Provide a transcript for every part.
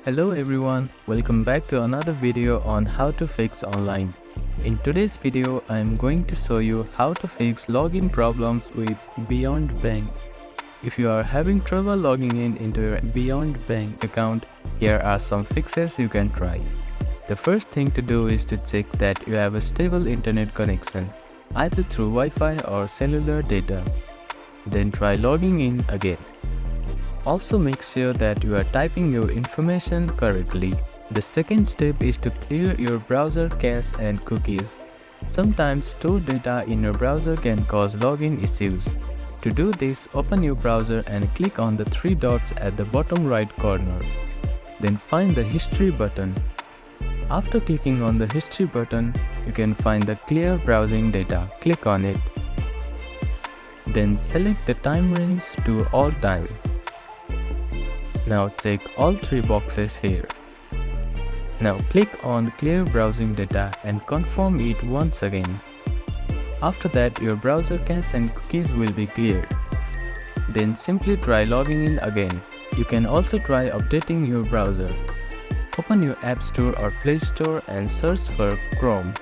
Hello everyone, welcome back to another video on how to fix online. In today's video, I am going to show you how to fix login problems with Beyond Bank. If you are having trouble logging in into your Beyond Bank account, here are some fixes you can try. The first thing to do is to check that you have a stable internet connection, either through Wi-Fi or cellular data. Then try logging in again. Also make sure that you are typing your information correctly. The second step is to clear your browser cache and cookies. Sometimes stored data in your browser can cause login issues. To do this, open your browser and click on the three dots at the bottom right corner. Then find the History button. After clicking on the History button, you can find the Clear Browsing Data. Click on it. Then select the time range to all time. Now check all three boxes here. Now click on Clear Browsing Data and confirm it once again. After that, your browser cache and cookies will be cleared. Then simply try logging in again. You can also try updating your browser. Open your App Store or Play Store and search for Chrome.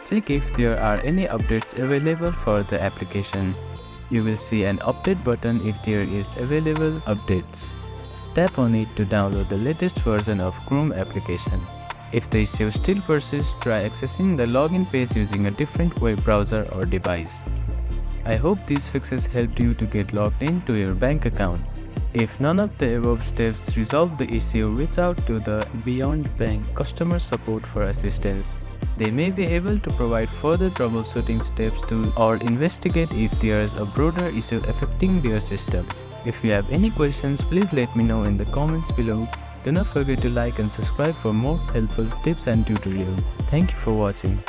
Check if there are any updates available for the application. You will see an update button if there is available updates. Tap on it to download the latest version of Chrome application. If the issue still persists, try accessing the login page using a different web browser or device. I hope these fixes helped you to get logged into your bank account. If none of the above steps resolve the issue, reach out to the Beyond Bank customer support for assistance. They may be able to provide further troubleshooting steps or investigate if there is a broader issue affecting their system. If you have any questions, please let me know in the comments below. Do not forget to like and subscribe for more helpful tips and tutorials. Thank you for watching.